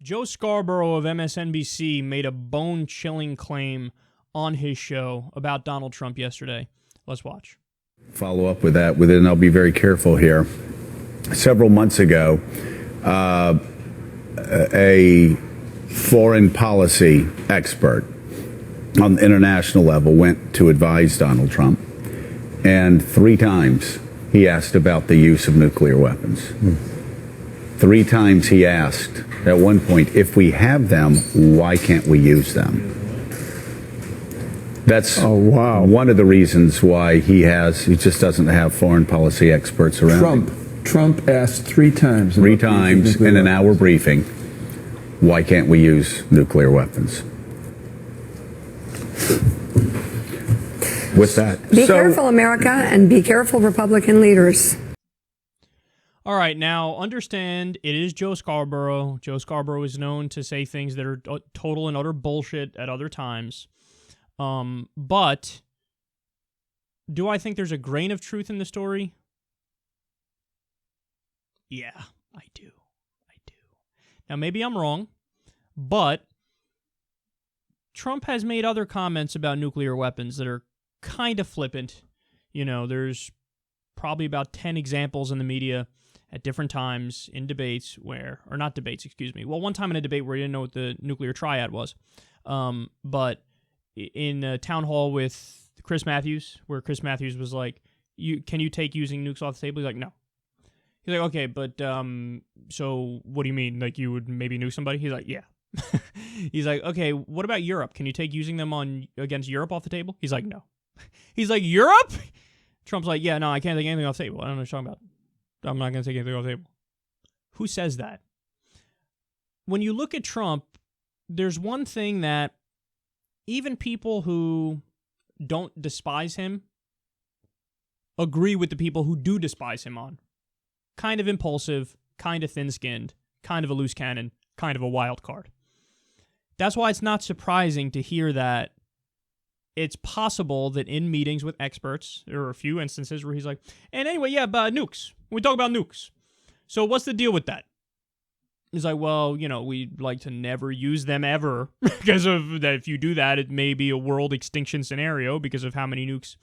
Joe Scarborough of MSNBC made a bone-chilling claim on his show about Donald Trump yesterday. Let's watch. Follow up with that, and I'll be very careful here. Several months ago, a foreign policy expert on the international level went to advise Donald Trump, and 3 times he asked about the use of nuclear weapons. 3 times he asked, at one point, if we have them, why can't we use them? That's one of the reasons why he just doesn't have foreign policy experts around. Trump asked 3 times. 3 times in an hour briefing, why can't we use nuclear weapons? With that. Be careful, America, and be careful, Republican leaders. All right, now understand it is Joe Scarborough. Joe Scarborough is known to say things that are total and utter bullshit at other times. But do I think there's a grain of truth in the story? Yeah, I do. Now, maybe I'm wrong, but Trump has made other comments about nuclear weapons that are kind of flippant. You know, there's probably about 10 examples in the media at different times in debates where, or not debates, excuse me. Well, one time in a debate where he didn't know what the nuclear triad was. But in a town hall with Chris Matthews, where Chris Matthews was like, can you take using nukes off the table? He's like, no. He's like, okay, but so what do you mean? Like you would maybe nuke somebody? He's like, yeah. He's like, okay, what about Europe? Can you take using them against Europe off the table? He's like, no. He's like, Europe? Trump's like, yeah, no, I can't take anything off the table. I don't know what you're talking about. I'm not going to take anything off the table. Who says that? When you look at Trump, there's one thing that even people who don't despise him agree with the people who do despise him on. Kind of impulsive, kind of thin-skinned, kind of a loose cannon, kind of a wild card. That's why it's not surprising to hear that it's possible that in meetings with experts, there are a few instances where he's like, and anyway, yeah, but nukes. We talk about nukes. So what's the deal with that? He's like, well, you know, we'd like to never use them ever because of that. If you do that, it may be a world extinction scenario because of how many nukes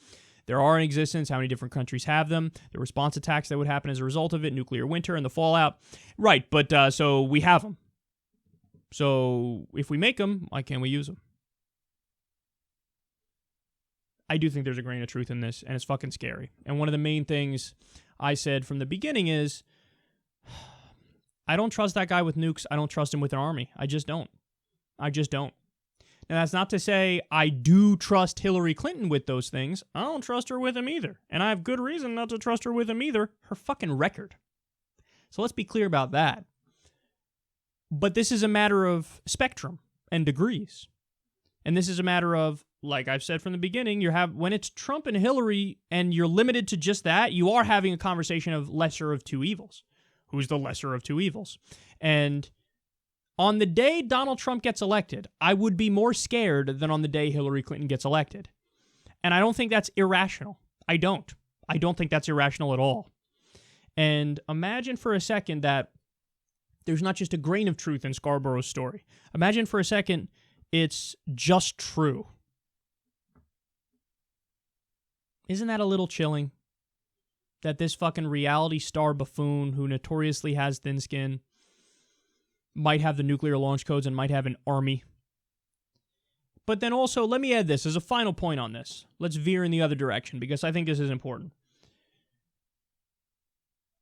there are in existence, how many different countries have them, the response attacks that would happen as a result of it, nuclear winter and the fallout. Right, but so we have them. So if we make them, why can't we use them? I do think there's a grain of truth in this, and it's fucking scary. And one of the main things I said from the beginning is, I don't trust that guy with nukes. I don't trust him with an army. I just don't. Now, that's not to say I do trust Hillary Clinton with those things. I don't trust her with them either. And I have good reason not to trust her with them either. Her fucking record. So let's be clear about that. But this is a matter of spectrum and degrees. And this is a matter of, like I've said from the beginning, when it's Trump and Hillary and you're limited to just that, you are having a conversation of lesser of two evils. Who's the lesser of two evils? And on the day Donald Trump gets elected, I would be more scared than on the day Hillary Clinton gets elected. And I don't think that's irrational. I don't think that's irrational at all. And imagine for a second that there's not just a grain of truth in Scarborough's story. Imagine for a second it's just true. Isn't that a little chilling? That this fucking reality star buffoon who notoriously has thin skin might have the nuclear launch codes and might have an army. But then also, let me add this as a final point on this. Let's veer in the other direction because I think this is important.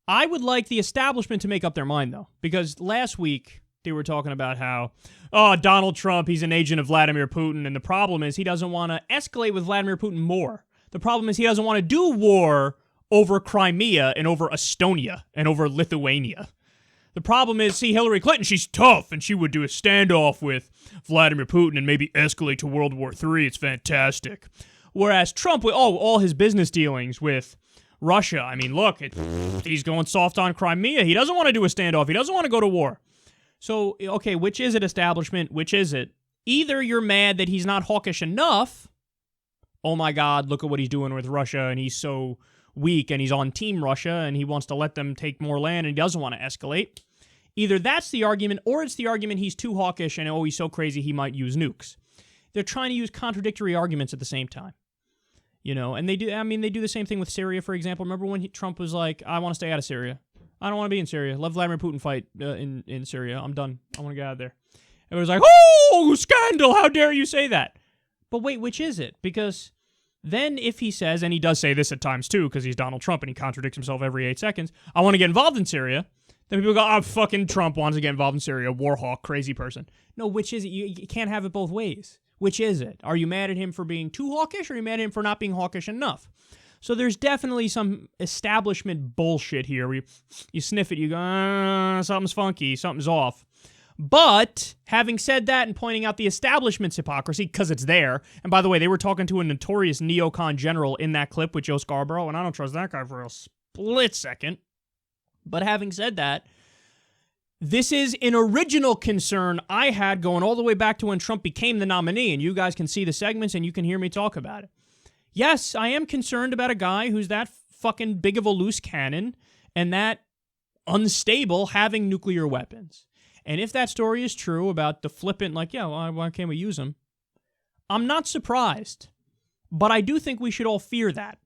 I would like the establishment to make up their mind, though, because last week they were talking about how, Donald Trump, he's an agent of Vladimir Putin, and the problem is he doesn't want to escalate with Vladimir Putin more. The problem is he doesn't want to do war over Crimea and over Estonia and over Lithuania. The problem is, see, Hillary Clinton, she's tough, and she would do a standoff with Vladimir Putin and maybe escalate to World War III. It's fantastic. Whereas Trump, with all his business dealings with Russia, I mean, look, he's going soft on Crimea. He doesn't want to do a standoff. He doesn't want to go to war. So, okay, which is it, establishment? Which is it? Either you're mad that he's not hawkish enough. Oh my God, look at what he's doing with Russia, and he's so weak, and he's on Team Russia, and he wants to let them take more land, and he doesn't want to escalate. Either that's the argument, or it's the argument he's too hawkish and, oh, he's so crazy he might use nukes. They're trying to use contradictory arguments at the same time. And they do the same thing with Syria, for example. Remember when Trump was like, I want to stay out of Syria. I don't want to be in Syria. Let Vladimir Putin fight in Syria. I'm done. I want to get out of there. It was like, oh, scandal. How dare you say that? But wait, which is it? Because then if he says, and he does say this at times too, because he's Donald Trump and he contradicts himself every 8 seconds, I want to get involved in Syria. Then people go, oh, fucking Trump wants to get involved in Syria. War hawk, crazy person. No, which is it? You can't have it both ways. Which is it? Are you mad at him for being too hawkish, or are you mad at him for not being hawkish enough? So there's definitely some establishment bullshit here where you sniff it, you go, something's funky, something's off. But having said that and pointing out the establishment's hypocrisy, because it's there, and by the way, they were talking to a notorious neocon general in that clip with Joe Scarborough, and I don't trust that guy for a split second. But having said that, this is an original concern I had going all the way back to when Trump became the nominee, and you guys can see the segments and you can hear me talk about it. Yes, I am concerned about a guy who's that fucking big of a loose cannon and that unstable having nuclear weapons. And if that story is true about the flippant, like, yeah, why can't we use them? I'm not surprised, but I do think we should all fear that.